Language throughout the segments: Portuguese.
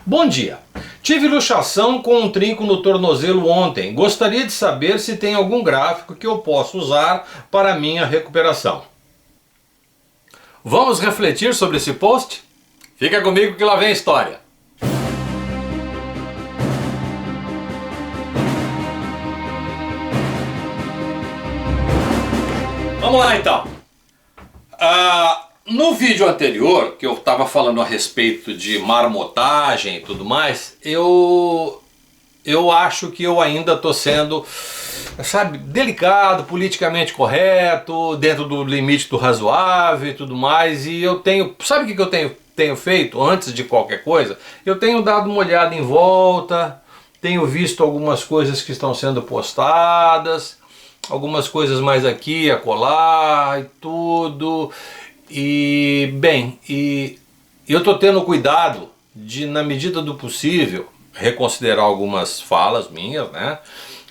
Bom dia. Tive luxação com um trinco no tornozelo ontem. Gostaria de saber se tem algum gráfico que eu possa usar para a minha recuperação. Vamos refletir sobre esse post? Fica comigo que lá vem a história. Vamos lá então. No vídeo anterior, que eu estava falando a respeito de marmotagem e tudo mais, eu acho que eu ainda estou sendo, sabe, delicado, politicamente correto, dentro do limite do razoável e tudo mais, e eu tenho, sabe o que eu tenho feito antes de qualquer coisa? Eu tenho dado uma olhada em volta, tenho visto algumas coisas que estão sendo postadas, algumas coisas mais aqui, acolá e tudo. E bem, eu estou tendo cuidado de, na medida do possível, reconsiderar algumas falas minhas, né,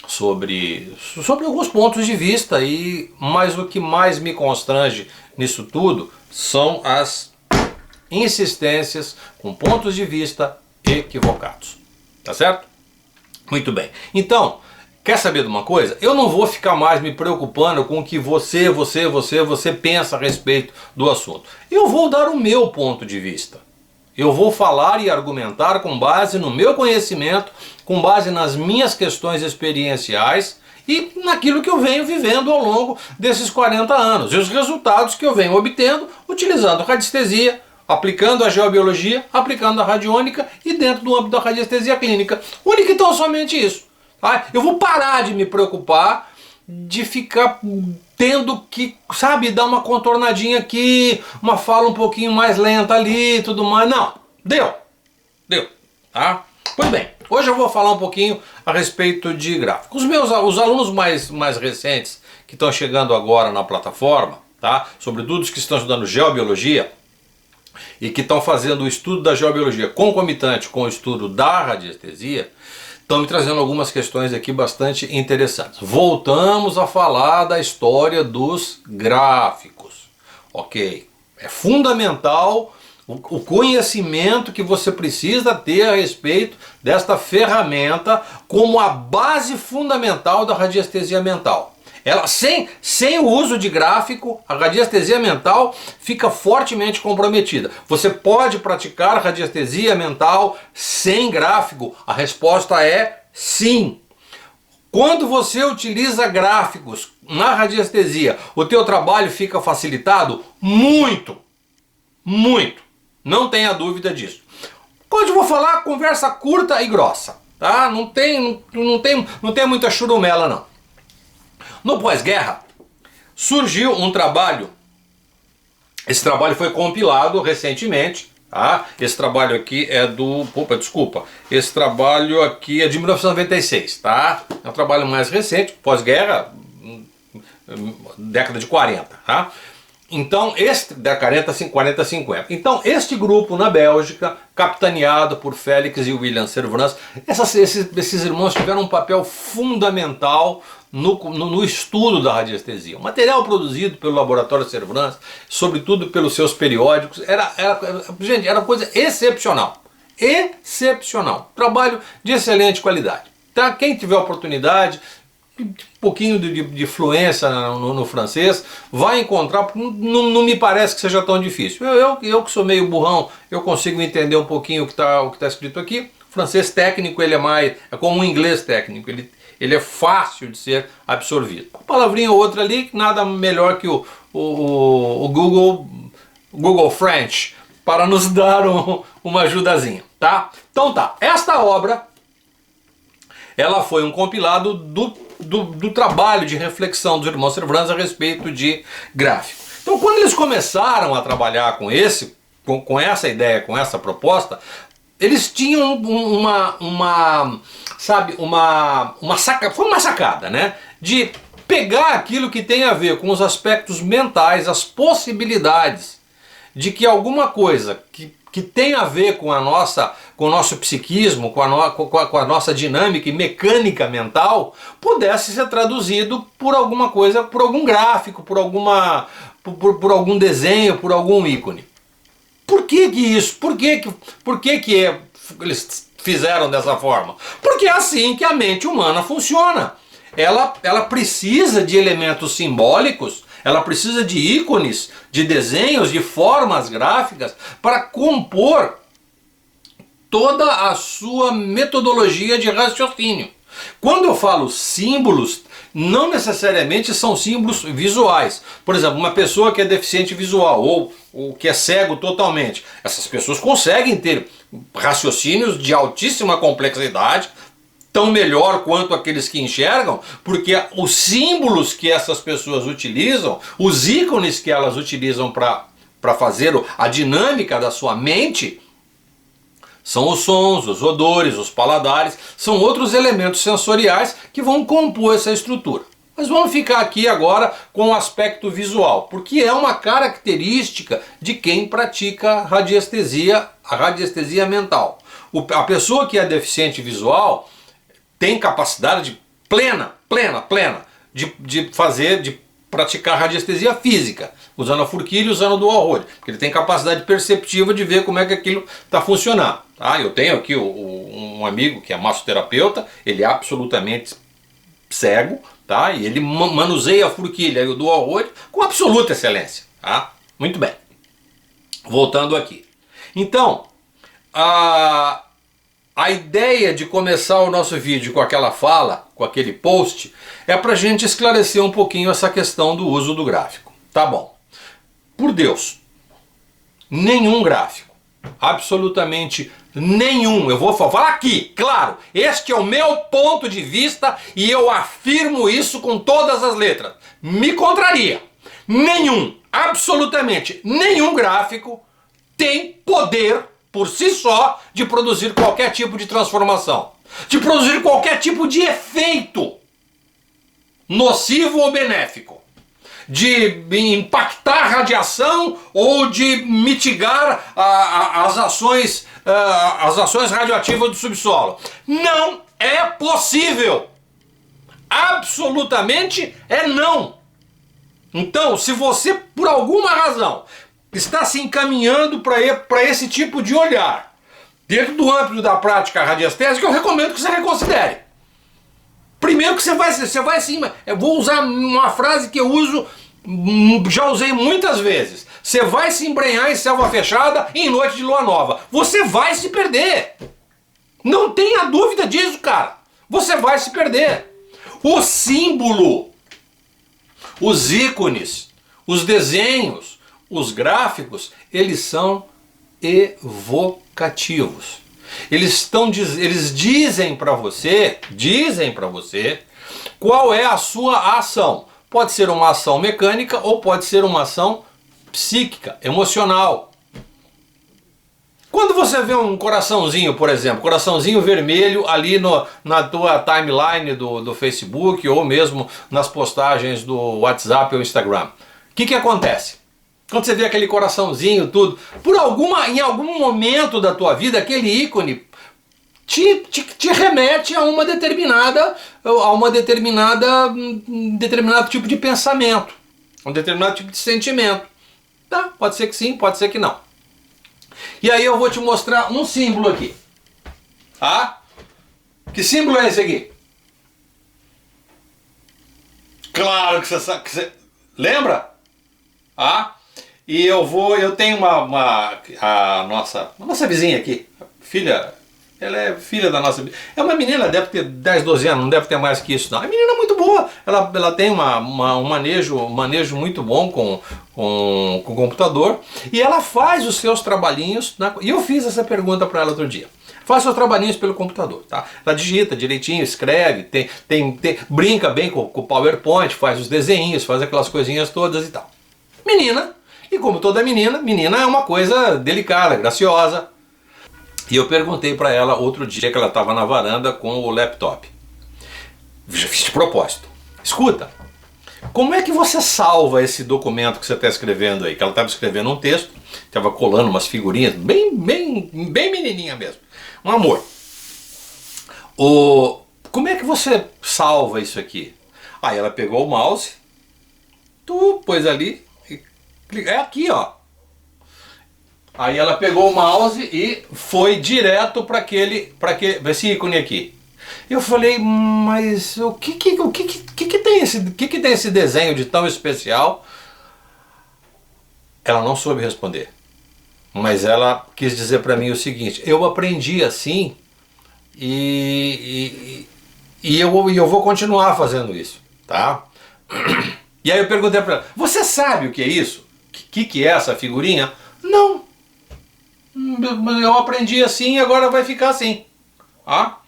sobre alguns pontos de vista, mas o que mais me constrange nisso tudo são as insistências com pontos de vista equivocados, tá certo? Muito bem, então, quer saber de uma coisa? Eu não vou ficar mais me preocupando com o que você pensa a respeito do assunto. Eu vou dar o meu ponto de vista. Eu vou falar e argumentar com base no meu conhecimento, com base nas minhas questões experienciais e naquilo que eu venho vivendo ao longo desses 40 anos. E os resultados que eu venho obtendo utilizando a radiestesia, aplicando a geobiologia, aplicando a radiônica e dentro do âmbito da radiestesia clínica. Única e tão somente isso. Eu vou parar de me preocupar, de ficar tendo que, sabe, dar uma contornadinha aqui, uma fala um pouquinho mais lenta ali e tudo mais. Não, deu, tá? Pois bem, hoje eu vou falar um pouquinho a respeito de gráficos. Os alunos mais recentes que estão chegando agora na plataforma, tá? Sobretudo os que estão estudando geobiologia e que estão fazendo o estudo da geobiologia concomitante com o estudo da radiestesia, estão me trazendo algumas questões aqui bastante interessantes. Voltamos a falar da história dos gráficos. Ok, é fundamental o conhecimento que você precisa ter a respeito desta ferramenta como a base fundamental da radiestesia mental. Ela, sem o uso de gráfico, a radiestesia mental fica fortemente comprometida. Você pode praticar radiestesia mental sem gráfico? A resposta é sim. Quando você utiliza gráficos na radiestesia, o teu trabalho fica facilitado? Muito. Muito. Não tenha dúvida disso. Hoje eu vou falar conversa curta e grossa, tá? Não tem muita churumela não. No pós-guerra, surgiu um trabalho, esse trabalho foi compilado recentemente, tá? Esse trabalho aqui é esse trabalho aqui é de 1996, tá? É um trabalho mais recente, pós-guerra, década de 40, tá? Então, da 40-50. Então, este grupo na Bélgica, capitaneado por Félix e William Servranckx, esses irmãos tiveram um papel fundamental no estudo da radiestesia. O material produzido pelo laboratório Servranckx, sobretudo pelos seus periódicos, gente, era coisa excepcional. Excepcional. Trabalho de excelente qualidade. Tá? Quem tiver oportunidade, um pouquinho de fluência no francês, vai encontrar, não me parece que seja tão difícil. Eu que sou meio burrão, eu consigo entender um pouquinho o que está escrito aqui. O francês técnico, ele é como o inglês técnico, ele é fácil de ser absorvido. Uma palavrinha ou outra ali, nada melhor que o Google French para nos dar uma ajudazinha, tá? Então tá, esta obra, ela foi um compilado do trabalho de reflexão dos irmãos Servranckx a respeito de gráfico. Então quando eles começaram a trabalhar com essa ideia, com essa proposta, eles tinham foi uma sacada, né? De pegar aquilo que tem a ver com os aspectos mentais, as possibilidades de que alguma coisa que tem a ver com o nosso psiquismo, com a nossa dinâmica e mecânica mental, pudesse ser traduzido por alguma coisa, por algum gráfico, por algum desenho, por algum ícone. Por que isso? Por que eles fizeram dessa forma? Porque é assim que a mente humana funciona. Ela precisa de elementos simbólicos, ela precisa de ícones, de desenhos, de formas gráficas para compor toda a sua metodologia de raciocínio. Quando eu falo símbolos, não necessariamente são símbolos visuais. Por exemplo, uma pessoa que é deficiente visual ou que é cego totalmente, essas pessoas conseguem ter raciocínios de altíssima complexidade, tão melhor quanto aqueles que enxergam, porque os símbolos que essas pessoas utilizam, os ícones que elas utilizam para fazer a dinâmica da sua mente, são os sons, os odores, os paladares, são outros elementos sensoriais que vão compor essa estrutura. Mas vamos ficar aqui agora com o aspecto visual, porque é uma característica de quem pratica radiestesia, a radiestesia mental. A pessoa que é deficiente visual tem capacidade plena de praticar radiestesia física, usando a forquilha e usando o dual role, porque ele tem capacidade perceptiva de ver como é que aquilo está funcionando. Tá? Eu tenho aqui um amigo que é massoterapeuta, ele é absolutamente cego, tá? E ele manuseia a forquilha e o dual role com absoluta excelência. Tá? Muito bem. Voltando aqui. Então, a ideia de começar o nosso vídeo com aquela fala, com aquele post, é para a gente esclarecer um pouquinho essa questão do uso do gráfico. Tá bom. Por Deus, nenhum gráfico, absolutamente nenhum, eu vou falar aqui, claro, este é o meu ponto de vista e eu afirmo isso com todas as letras, me contraria. Nenhum, absolutamente nenhum gráfico tem poder por si só de produzir qualquer tipo de transformação, de produzir qualquer tipo de efeito nocivo ou benéfico, de impactar a radiação ou de mitigar as ações radioativas do subsolo. Não é possível. Absolutamente é não. Então, se você, por alguma razão, está se encaminhando para esse tipo de olhar, dentro do âmbito da prática radiestésica, eu recomendo que você reconsidere. Primeiro que você vai sim, eu vou usar uma frase que eu uso, já usei muitas vezes. Você vai se embrenhar em selva fechada em noite de lua nova. Você vai se perder. Não tenha dúvida disso, cara. Você vai se perder. O símbolo, os ícones, os desenhos, os gráficos, eles são evocativos. Eles dizem para você qual é a sua ação. Pode ser uma ação mecânica ou pode ser uma ação psíquica, emocional. Quando você vê um coraçãozinho, por exemplo, coraçãozinho vermelho ali na tua timeline do Facebook ou mesmo nas postagens do WhatsApp ou Instagram, o que acontece? Quando você vê aquele coraçãozinho, tudo, em algum momento da tua vida, aquele ícone te remete a um determinado tipo de pensamento, um determinado tipo de sentimento. Tá? Pode ser que sim, pode ser que não. E aí eu vou te mostrar um símbolo aqui. Tá? Que símbolo é esse aqui? Claro que você sabe. Lembra? Ah? E eu tenho a nossa vizinha aqui, ela é filha da nossa, é uma menina, deve ter 10, 12 anos, não deve ter mais que isso não, é uma menina muito boa, ela tem um manejo muito bom com o computador, e ela faz os seus trabalhinhos, e eu fiz essa pergunta para ela outro dia. Faz seus trabalhinhos pelo computador, tá? Ela digita direitinho, escreve, brinca bem com o PowerPoint, faz os desenhos, faz aquelas coisinhas todas e tal. Menina, e como toda menina é uma coisa delicada, graciosa. E eu perguntei para ela outro dia que ela estava na varanda com o laptop. Já fiz de propósito. Escuta, como é que você salva esse documento que você está escrevendo aí? Que ela estava escrevendo um texto, estava colando umas figurinhas, bem menininha mesmo. Um amor. Como é que você salva isso aqui? Aí ela pegou o mouse, pôs ali, é aqui ó. Aí ela pegou o mouse e foi direto para esse ícone aqui. Eu falei, mas o que tem esse desenho de tão especial? Ela não soube responder. Mas ela quis dizer para mim o seguinte: eu aprendi assim e eu vou continuar fazendo isso, tá? E aí eu perguntei para ela: você sabe o que é isso? O que é essa figurinha? Não. Eu aprendi assim e agora vai ficar assim. Ah?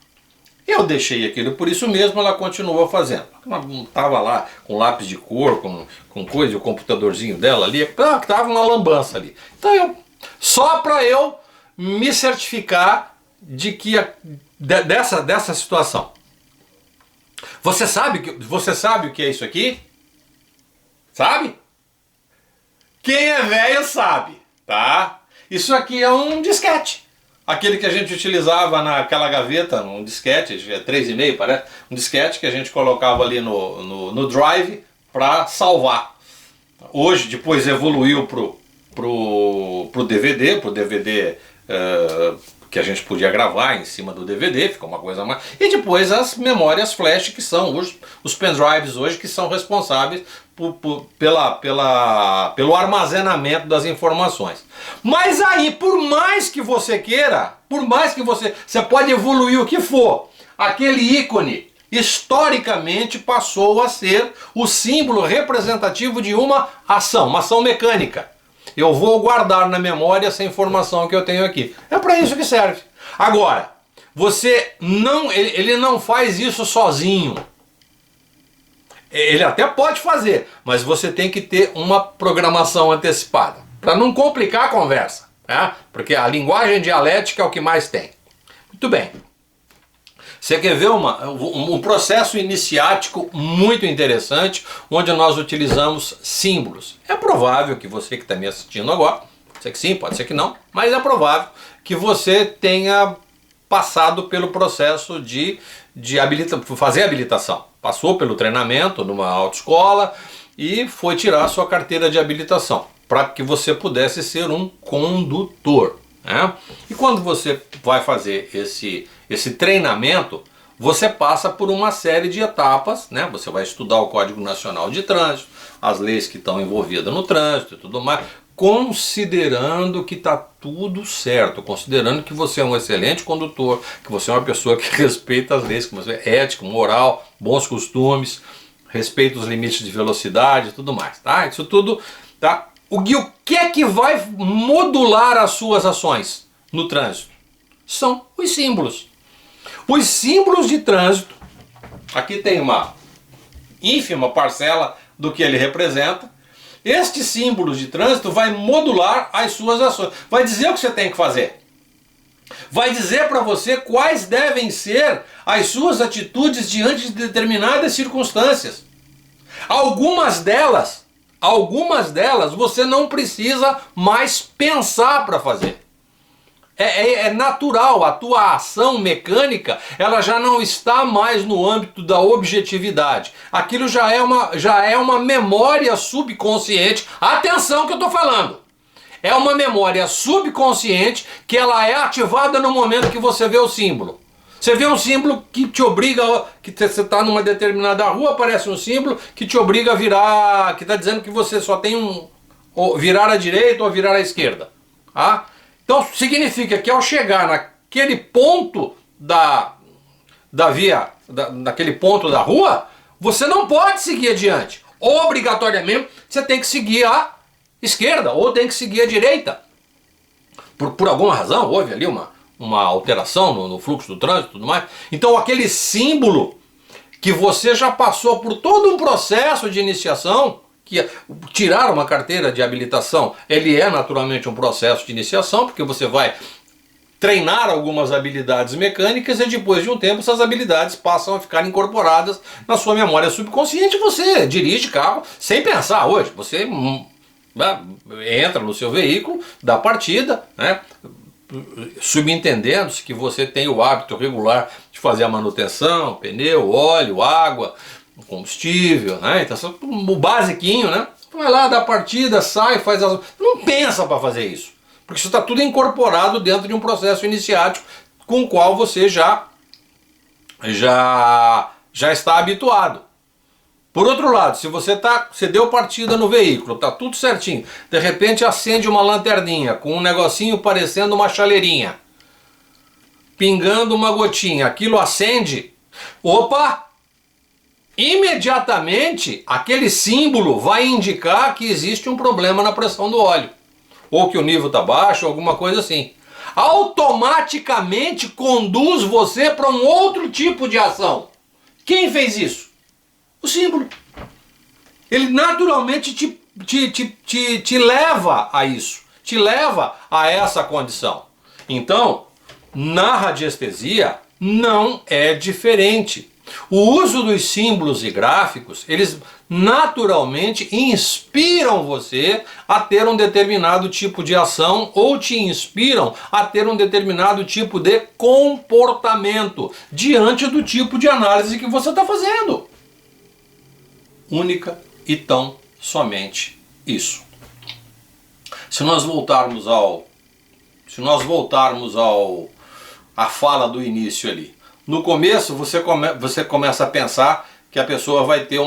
Eu deixei aquilo por isso mesmo, ela continuou fazendo. Ela não estava lá com lápis de cor, com coisa, o computadorzinho dela ali, estava uma lambança ali. Então só para eu me certificar de que dessa situação. Você sabe o que é isso aqui? Sabe? Quem é velho sabe, tá? Isso aqui é um disquete. Aquele que a gente utilizava naquela gaveta, um disquete, 3,5 parece, um disquete que a gente colocava ali no drive para salvar. Hoje, depois evoluiu pro DVD, que a gente podia gravar em cima do DVD, ficou uma coisa mais... E depois as memórias flash, que são os pendrives hoje, que são responsáveis pelo armazenamento das informações. Mas aí, por mais que você queira, você pode evoluir o que for, aquele ícone historicamente passou a ser o símbolo representativo de uma ação mecânica. Eu vou guardar na memória essa informação que eu tenho aqui. É para isso que serve. Agora, ele não faz isso sozinho. Ele até pode fazer, mas você tem que ter uma programação antecipada, para não complicar a conversa, né? Porque a linguagem dialética é o que mais tem. Muito bem. Você quer ver um processo iniciático muito interessante, onde nós utilizamos símbolos. É provável que você que está me assistindo agora, pode ser que sim, pode ser que não, mas é provável que você tenha passado pelo processo de fazer habilitação. Passou pelo treinamento numa autoescola e foi tirar a sua carteira de habilitação, para que você pudesse ser um condutor, né? E quando você vai fazer esse treinamento, você passa por uma série de etapas, né? Você vai estudar o Código Nacional de Trânsito, as leis que estão envolvidas no trânsito e tudo mais, considerando que está tudo certo, considerando que você é um excelente condutor, que você é uma pessoa que respeita as leis, que você é ético, moral, bons costumes, respeita os limites de velocidade e tudo mais, tá? Isso tudo, tá? O que é que vai modular as suas ações no trânsito? São os símbolos. Os símbolos de trânsito, aqui tem uma ínfima parcela do que ele representa. Estes símbolos de trânsito vai modular as suas ações, vai dizer o que você tem que fazer. Vai dizer para você quais devem ser as suas atitudes diante de determinadas circunstâncias. Algumas delas você não precisa mais pensar para fazer. É natural, a tua ação mecânica, ela já não está mais no âmbito da objetividade. Aquilo já é uma memória subconsciente. Atenção que eu estou falando. É uma memória subconsciente que ela é ativada no momento que você vê o símbolo. Você vê um símbolo que te obriga, que você está numa determinada rua, aparece um símbolo que te obriga a virar, que está dizendo que você só tem virar à direita ou virar à esquerda. Tá? Então significa que ao chegar naquele ponto naquele ponto da rua, você não pode seguir adiante. Obrigatoriamente você tem que seguir à esquerda ou tem que seguir à direita. Por alguma razão houve ali uma alteração no fluxo do trânsito e tudo mais. Então aquele símbolo que você já passou por todo um processo de iniciação, que tirar uma carteira de habilitação, ele é naturalmente um processo de iniciação, porque você vai treinar algumas habilidades mecânicas e depois de um tempo essas habilidades passam a ficar incorporadas na sua memória subconsciente. Você dirige carro sem pensar hoje, você entra no seu veículo, dá partida, né? Subentendendo-se que você tem o hábito regular de fazer a manutenção, pneu, óleo, água, combustível, né? Então o basiquinho, né? Vai lá, dá partida, sai, faz as... Não pensa para fazer isso. Porque isso está tudo incorporado dentro de um processo iniciático com o qual você já está habituado. Por outro lado, se você deu partida no veículo, está tudo certinho, de repente acende uma lanterninha com um negocinho parecendo uma chaleirinha, pingando uma gotinha, aquilo acende, opa! Imediatamente aquele símbolo vai indicar que existe um problema na pressão do óleo, ou que o nível está baixo, alguma coisa assim. Automaticamente conduz você para um outro tipo de ação. Quem fez isso? O símbolo. Ele naturalmente te leva a isso, te leva a essa condição. Então, na radiestesia não é diferente. O uso dos símbolos e gráficos, eles naturalmente inspiram você a ter um determinado tipo de ação ou te inspiram a ter um determinado tipo de comportamento diante do tipo de análise que você está fazendo. Única e tão somente isso. Se nós voltarmos à fala do início ali, no começo você começa a pensar que a pessoa vai ter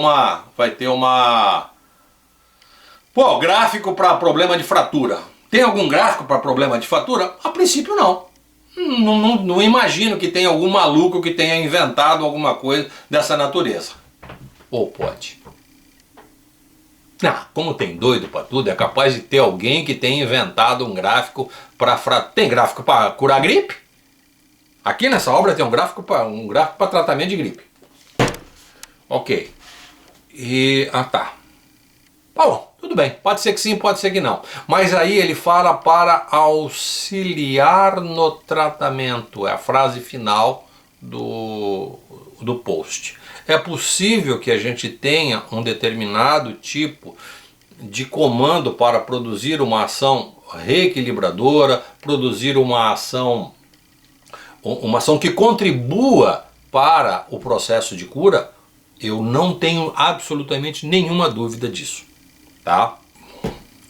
gráfico para problema de fratura. Tem algum gráfico para problema de fratura? A princípio não. Não imagino que tenha algum maluco que tenha inventado alguma coisa dessa natureza. Ou pode? Como tem doido para tudo, é capaz de ter alguém que tenha inventado um gráfico para fratura. Tem gráfico para curar gripe? Aqui nessa obra tem um gráfico para tratamento de gripe. Ok. Tá. Bom, tudo bem. Pode ser que sim, pode ser que não. Mas aí ele fala para auxiliar no tratamento. É a frase final do post. É possível que a gente tenha um determinado tipo de comando para produzir uma ação reequilibradora, produzir uma ação que contribua para o processo de cura. Eu não tenho absolutamente nenhuma dúvida disso, tá?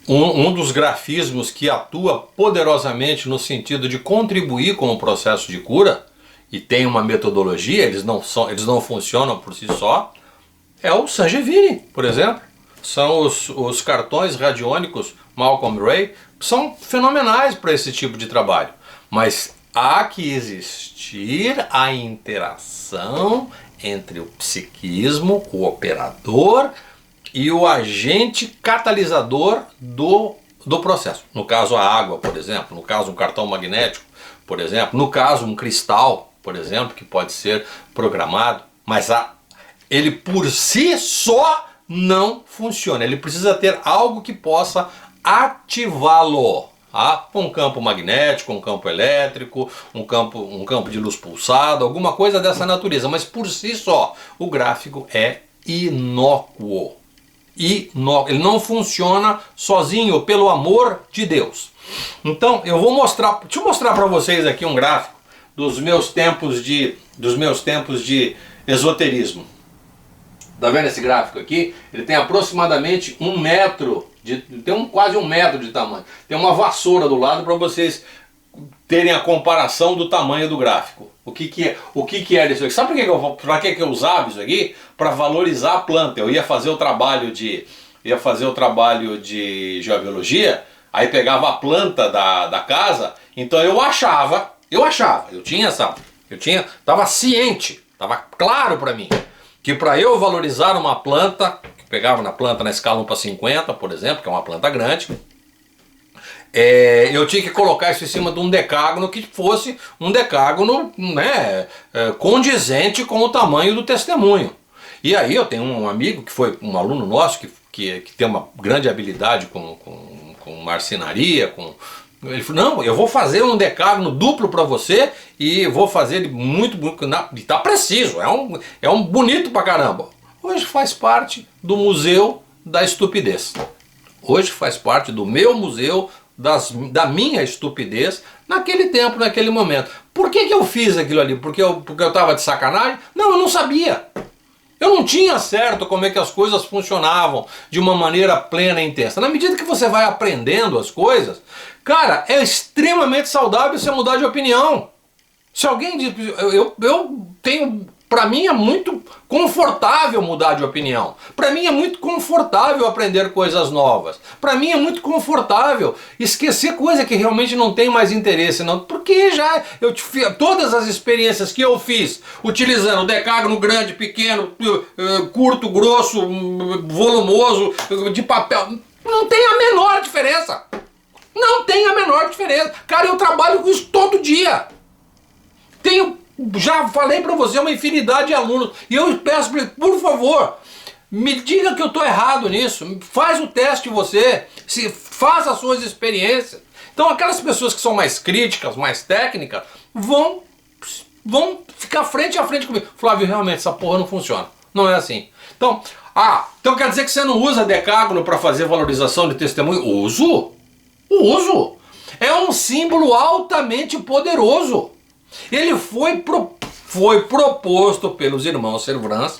Um dos grafismos que atua poderosamente no sentido de contribuir com o processo de cura e tem uma metodologia, eles não funcionam por si só, é o Sanjevini, por exemplo. São os cartões radiônicos Malcolm Ray, são fenomenais para esse tipo de trabalho, mas há que existir a interação entre o psiquismo, o operador e o agente catalisador do processo. No caso a água, por exemplo, no caso um cartão magnético, por exemplo, no caso um cristal, por exemplo, que pode ser programado, mas ele por si só não funciona. Ele precisa ter algo que possa ativá-lo. Um campo magnético, um campo elétrico, um campo de luz pulsada, alguma coisa dessa natureza, mas por si só o gráfico é inócuo. Ele não funciona sozinho, pelo amor de Deus. Então deixa eu mostrar para vocês aqui um gráfico dos meus tempos de esoterismo. Tá vendo esse gráfico aqui? Ele tem aproximadamente 1 metro, quase 1 metro de tamanho. Tem uma vassoura do lado para vocês terem a comparação do tamanho do gráfico. O que era isso aqui? Sabe para que eu usava isso aqui? Para valorizar a planta. Eu ia fazer o trabalho de geobiologia, aí pegava a planta da casa, então estava ciente, estava claro para mim que para eu valorizar uma planta, que pegava na planta na escala 1:50, por exemplo, que é uma planta grande, eu tinha que colocar isso em cima de um decágono que fosse um decágono, né, condizente com o tamanho do testemunho. E aí eu tenho um amigo que foi um aluno nosso que tem uma grande habilidade com marcenaria, ele falou, não, eu vou fazer um decágono duplo para você e vou fazer ele muito, e tá preciso, é um bonito pra caramba. Hoje faz parte do Museu da Estupidez. Hoje faz parte do meu museu da minha estupidez naquele tempo, naquele momento. Por que eu fiz aquilo ali? Porque eu tava de sacanagem? Não, eu não sabia. Eu não tinha certo como é que as coisas funcionavam de uma maneira plena e intensa. Na medida que você vai aprendendo as coisas, cara, é extremamente saudável você mudar de opinião. Se alguém diz, eu tenho, para mim é muito confortável mudar de opinião. Para mim é muito confortável aprender coisas novas. Para mim é muito confortável esquecer coisa que realmente não tem mais interesse, não, porque já todas as experiências que eu fiz utilizando decágono grande, pequeno, curto, grosso, volumoso, de papel, não tem a menor diferença. Não tem a menor diferença. Cara, eu trabalho com isso todo dia. Já falei para você, uma infinidade de alunos, e eu peço, por favor, me diga que eu estou errado nisso, faz o teste você, faça as suas experiências. Então aquelas pessoas que são mais críticas, mais técnicas, vão ficar frente a frente comigo. Flávio, realmente essa porra não funciona, não é assim. Então quer dizer que você não usa decágono para fazer valorização de testemunho? Uso. É um símbolo altamente poderoso. Ele foi proposto pelos irmãos Servrans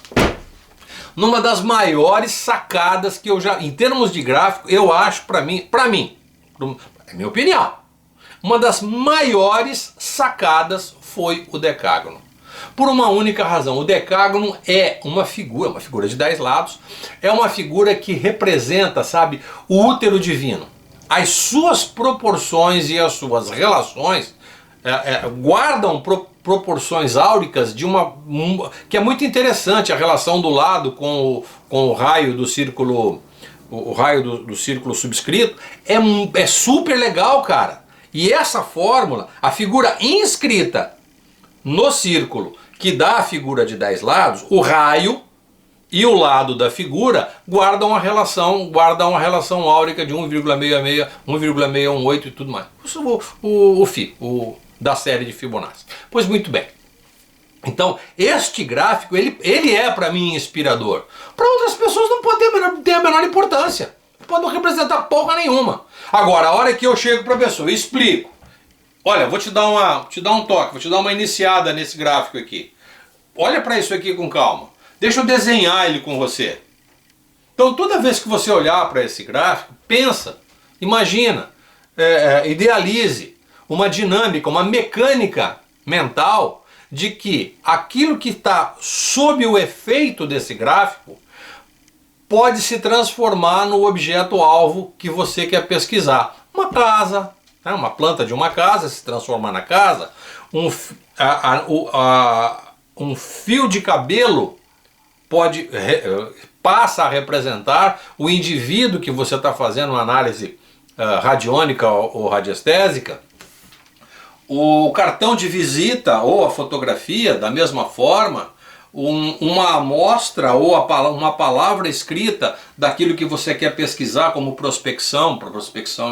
numa das maiores sacadas que eu já, em termos de gráfico, eu acho, para mim, é minha opinião, uma das maiores sacadas foi o decágono. Por uma única razão: o decágono é uma figura de 10 lados, é uma figura que representa, sabe, o útero divino. As suas proporções e as suas relações guardam proporções áuricas que é muito interessante. A relação do lado com o raio do círculo, o raio do círculo subscrito é super legal, cara. E essa fórmula, a figura inscrita no círculo que dá a figura de 10 lados, o raio e o lado da figura guardam uma relação áurica de 1,66, 1,618 e tudo mais. O Fi, da série de Fibonacci. Pois muito bem. Então, este gráfico, ele é para mim inspirador. Para outras pessoas não pode ter a menor importância. Pode não representar porra nenhuma. Agora, a hora que eu chego para a pessoa e explico, olha, vou te dar um toque, vou te dar uma iniciada nesse gráfico aqui. Olha para isso aqui com calma. Deixa eu desenhar ele com você. Então, toda vez que você olhar para esse gráfico, pensa, imagina, idealize uma dinâmica, uma mecânica mental de que aquilo que está sob o efeito desse gráfico pode se transformar no objeto-alvo que você quer pesquisar. Uma casa, uma planta de uma casa se transforma na casa, um fio de cabelo passa a representar o indivíduo que você está fazendo uma análise radiônica ou radiestésica. O cartão de visita ou a fotografia, da mesma forma, uma amostra ou uma palavra escrita daquilo que você quer pesquisar como prospecção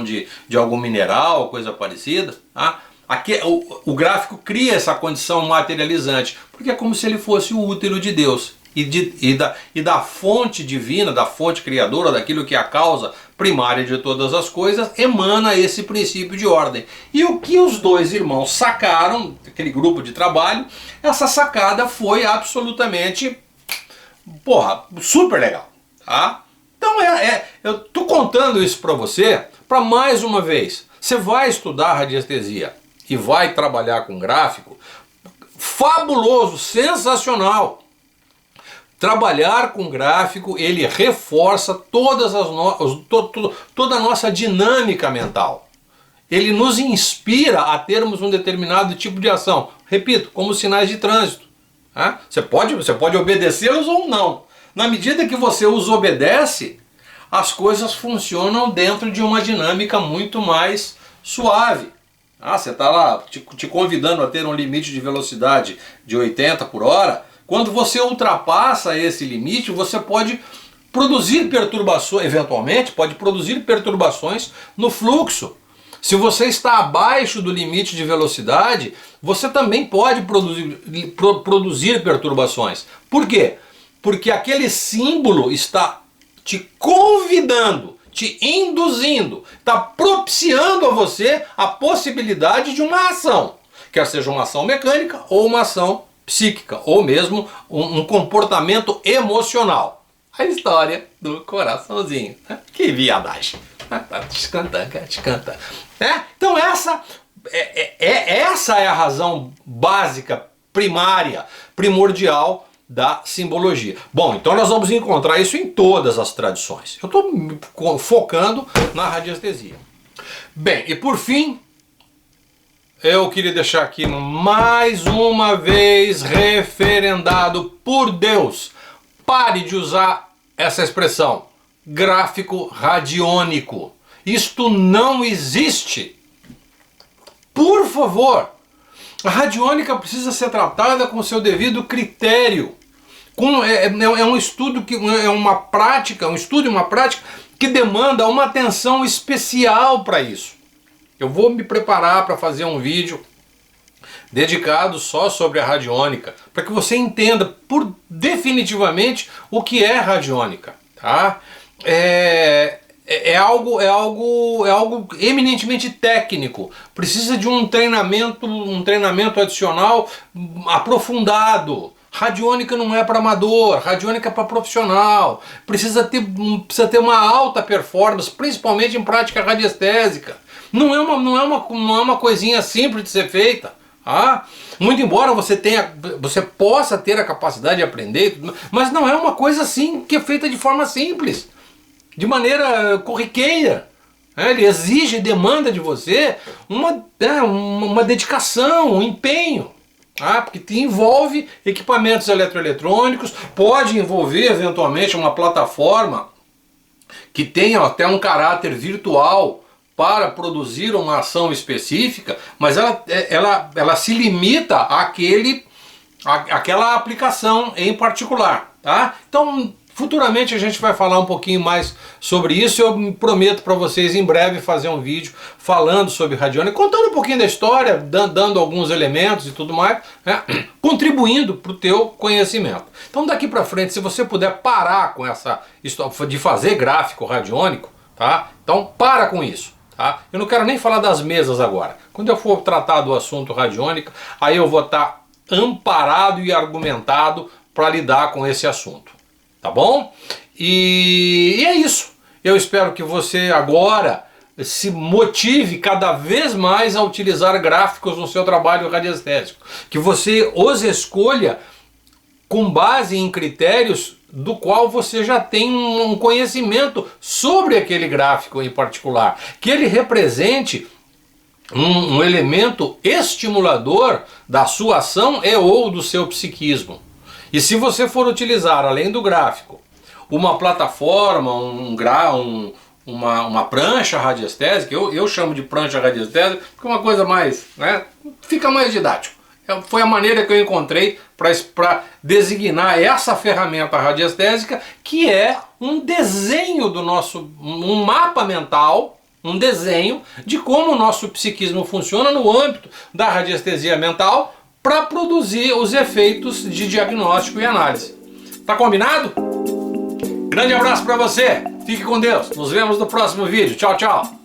de algum mineral, coisa parecida. Tá? Aqui, o gráfico cria essa condição materializante, porque é como se ele fosse o útero de Deus. E da fonte divina, da fonte criadora, daquilo que é a causa primária de todas as coisas, emana esse princípio de ordem. E o que os dois irmãos sacaram, aquele grupo de trabalho, essa sacada foi absolutamente, super legal. Tá? Então eu tô contando isso para você, para mais uma vez, você vai estudar radiestesia e vai trabalhar com gráfico, fabuloso, sensacional. Trabalhar com gráfico, ele reforça toda a nossa dinâmica mental. Ele nos inspira a termos um determinado tipo de ação. Repito, como sinais de trânsito. Tá? Você pode obedecê-los ou não. Na medida que você os obedece, as coisas funcionam dentro de uma dinâmica muito mais suave. Você está lá te convidando a ter um limite de velocidade de 80 por hora. Quando você ultrapassa esse limite, você pode produzir perturbações, eventualmente pode produzir perturbações no fluxo. Se você está abaixo do limite de velocidade, você também pode produzir perturbações. Por quê? Porque aquele símbolo está te convidando, te induzindo, está propiciando a você a possibilidade de uma ação, quer seja uma ação mecânica ou uma ação psíquica ou mesmo um comportamento emocional. A história do coraçãozinho. Que viadagem. Te canta. Então essa é a razão básica, primária, primordial da simbologia. Bom, então nós vamos encontrar isso em todas as tradições. Eu estou focando na radiestesia. Bem, e por fim, eu queria deixar aqui mais uma vez referendado por Deus. Pare de usar essa expressão, gráfico radiônico. Isto não existe. Por favor, a radiônica precisa ser tratada com o seu devido critério. É um estudo, é uma prática, um estudo e uma prática que demanda uma atenção especial para isso. Eu vou me preparar para fazer um vídeo dedicado só sobre a radiônica, para que você entenda definitivamente o que é radiônica, tá? É algo eminentemente técnico. Precisa de um treinamento adicional aprofundado. Radiônica não é para amador, radiônica é para profissional. Precisa ter uma alta performance, principalmente em prática radiestésica. Não é uma coisinha simples de ser feita. Muito embora você possa ter a capacidade de aprender, mas não é uma coisa assim que é feita de forma simples, de maneira corriqueira. Ele exige, demanda de você uma dedicação, um empenho. Porque te envolve equipamentos eletroeletrônicos, pode envolver eventualmente uma plataforma que tenha até um caráter virtual para produzir uma ação específica, mas ela se limita àquela aplicação em particular. Então, futuramente a gente vai falar um pouquinho mais sobre isso. Eu prometo para vocês em breve fazer um vídeo falando sobre radiônica, contando um pouquinho da história, dando alguns elementos e tudo mais, contribuindo para o teu conhecimento. Então daqui para frente, se você puder parar com essa história de fazer gráfico radiônico, então para com isso. Eu não quero nem falar das mesas agora. Quando eu for tratar do assunto radiônica, aí eu vou estar amparado e argumentado para lidar com esse assunto. Tá bom? E é isso. Eu espero que você agora se motive cada vez mais a utilizar gráficos no seu trabalho radiestésico. Que você os escolha com base em critérios do qual você já tem um conhecimento sobre aquele gráfico em particular. Que ele represente um elemento estimulador da sua ação ou do seu psiquismo. E se você for utilizar, além do gráfico, uma plataforma, uma prancha radiestésica, eu chamo de prancha radiestésica porque é uma coisa mais, fica mais didático. Foi a maneira que eu encontrei para designar essa ferramenta radiestésica, que é um desenho um mapa mental, um desenho de como o nosso psiquismo funciona no âmbito da radiestesia mental, para produzir os efeitos de diagnóstico e análise. Tá combinado? Grande abraço para você, fique com Deus, nos vemos no próximo vídeo, tchau, tchau!